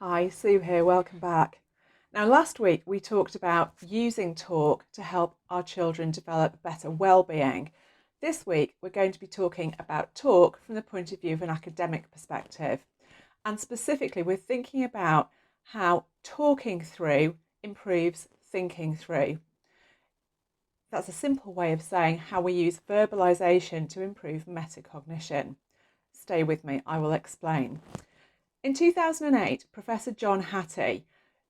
Hi, Sue here, welcome back. Now, last week we talked about using talk to help our children develop better well-being. This week we're going to be talking about talk from the point of view of an academic perspective. And specifically, we're thinking about how talking through improves thinking through. That's a simple way of saying how we use verbalisation to improve metacognition. Stay with me, I will explain. In 2008, Professor John Hattie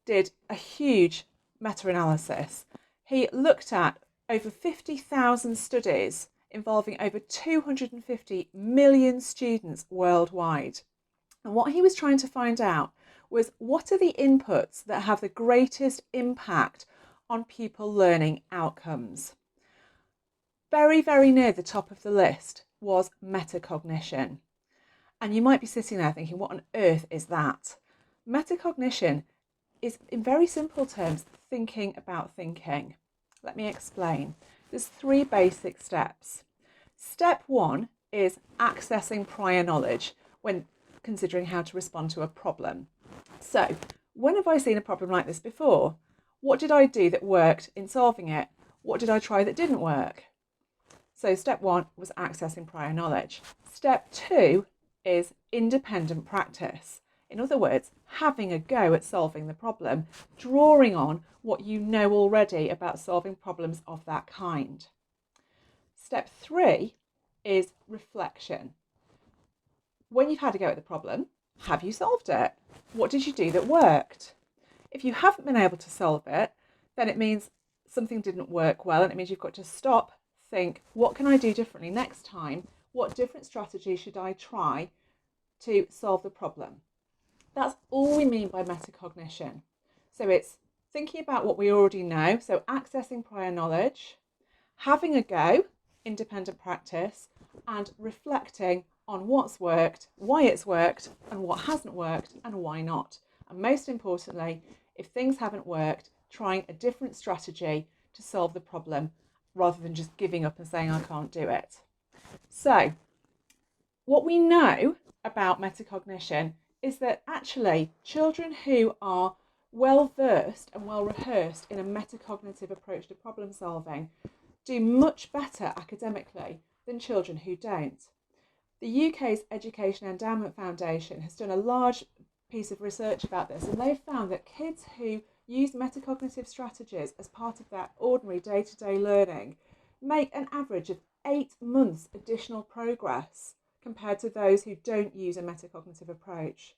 did a huge meta-analysis. He looked at over 50,000 studies involving over 250 million students worldwide. And what he was trying to find out was, what are the inputs that have the greatest impact on pupil learning outcomes? Very, very near the top of the list was metacognition. And you might be sitting there thinking, what on earth is that? Metacognition is, in very simple terms, thinking about thinking. Let me explain. There's three basic steps. Step one is accessing prior knowledge when considering how to respond to a problem. So, when have I seen a problem like this before? What did I do that worked in solving it? What did I try that didn't work? So step one was accessing prior knowledge. Step two is independent practice. In other words, having a go at solving the problem, drawing on what you know already about solving problems of that kind. Step three is reflection. When you've had a go at the problem, have you solved it? What did you do that worked? If you haven't been able to solve it, then it means something didn't work well, and it means you've got to stop, think, what can I do differently next time? What different strategy should I try to solve the problem? That's all we mean by metacognition. So it's thinking about what we already know, so accessing prior knowledge, having a go, independent practice, and reflecting on what's worked, why it's worked, and what hasn't worked, and why not. And most importantly, if things haven't worked, trying a different strategy to solve the problem rather than just giving up and saying, I can't do it. So, what we know about metacognition is that actually children who are well versed and well rehearsed in a metacognitive approach to problem solving do much better academically than children who don't. The UK's Education Endowment Foundation has done a large piece of research about this, and they've found that kids who use metacognitive strategies as part of their ordinary day-to-day learning make an average of 8 months additional progress compared to those who don't use a metacognitive approach.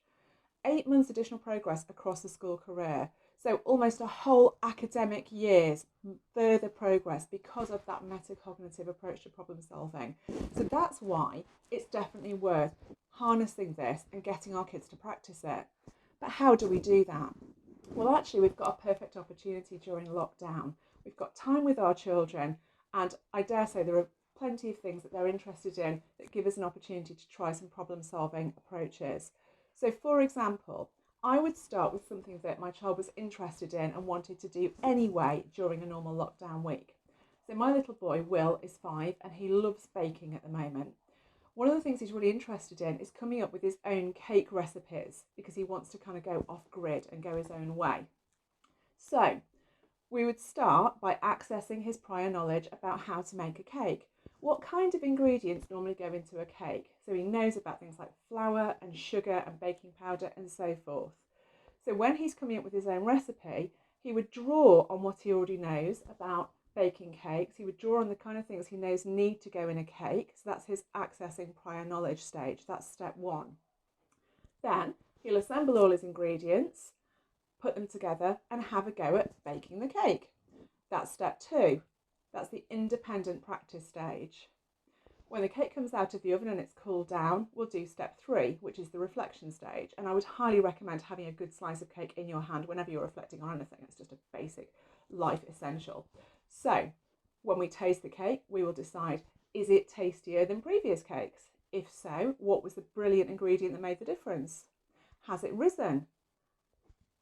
8 months additional progress across the school career. So almost a whole academic year's further progress because of that metacognitive approach to problem solving. So that's why it's definitely worth harnessing this and getting our kids to practice it. But how do we do that? Well, actually, we've got a perfect opportunity during lockdown. We've got time with our children, and I dare say there are plenty of things that they're interested in that give us an opportunity to try some problem solving approaches. So, for example, I would start with something that my child was interested in and wanted to do anyway during a normal lockdown week. So my little boy, Will, is 5 and he loves baking at the moment. One of the things he's really interested in is coming up with his own cake recipes because he wants to kind of go off grid and go his own way. So we would start by accessing his prior knowledge about how to make a cake. What kind of ingredients normally go into a cake? So he knows about things like flour and sugar and baking powder and so forth. So when he's coming up with his own recipe, he would draw on what he already knows about baking cakes. He would draw on the kind of things he knows need to go in a cake. So that's his accessing prior knowledge stage. That's step one. Then he'll assemble all his ingredients, put them together and have a go at baking the cake. That's step two. That's the independent practice stage. When the cake comes out of the oven and it's cooled down, we'll do step three, which is the reflection stage. And I would highly recommend having a good slice of cake in your hand whenever you're reflecting on anything. It's just a basic life essential. So when we taste the cake, we will decide, is it tastier than previous cakes? If so, what was the brilliant ingredient that made the difference? Has it risen?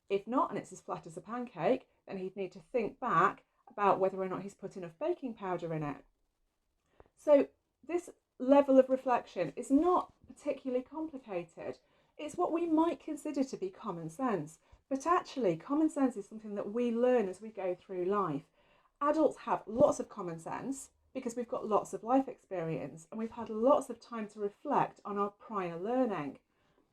If not, and it's as flat as a pancake, then he'd need to think back about whether or not he's put enough baking powder in it. So this level of reflection is not particularly complicated. It's what we might consider to be common sense, but actually common sense is something that we learn as we go through life. Adults have lots of common sense because we've got lots of life experience and we've had lots of time to reflect on our prior learning.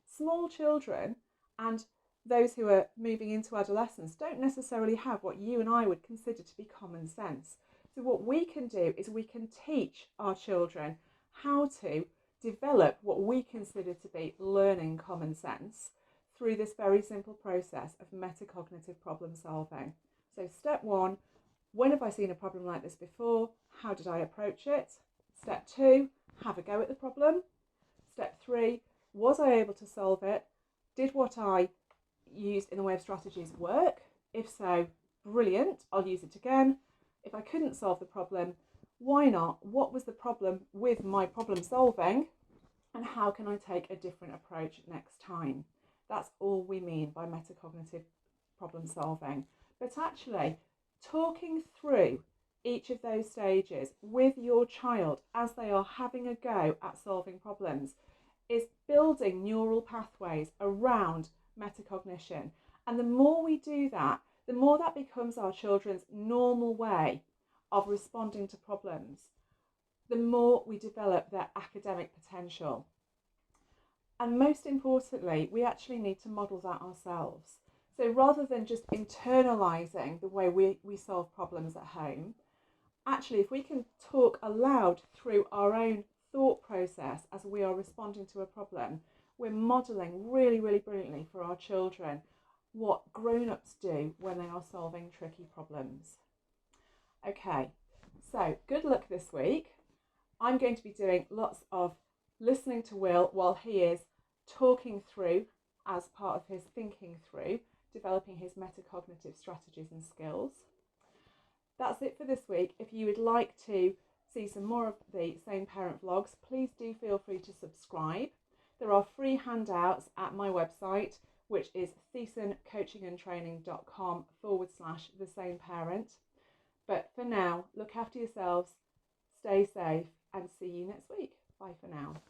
Small children and those who are moving into adolescence don't necessarily have what you and I would consider to be common sense. So what we can do is we can teach our children how to develop what we consider to be learning common sense through this very simple process of metacognitive problem solving. So step one, when have I seen a problem like this before? How did I approach it? Step two, have a go at the problem. Step three, was I able to solve it? Did what I used in the way of strategies work? If so, brilliant, I'll use it again. If I couldn't solve the problem, why not? What was the problem with my problem solving? And how can I take a different approach next time? That's all we mean by metacognitive problem solving. But actually, talking through each of those stages with your child as they are having a go at solving problems is building neural pathways around metacognition. And the more we do that, the more that becomes our children's normal way of responding to problems, the more we develop their academic potential. And most importantly, we actually need to model that ourselves. So rather than just internalising the way we solve problems at home, actually, if we can talk aloud through our own thought process as we are responding to a problem, we're modelling really, really brilliantly for our children what grown-ups do when they are solving tricky problems. Okay, so good luck this week. I'm going to be doing lots of listening to Will while he is talking through, as part of his thinking through, developing his metacognitive strategies and skills. That's it for this week. If you would like to see some more of the Sane Parent vlogs, please do feel free to subscribe. There are free handouts at my website, which is thesancoachingandtraining.com/the Sane Parent. But for now, look after yourselves, stay safe, and see you next week. Bye for now.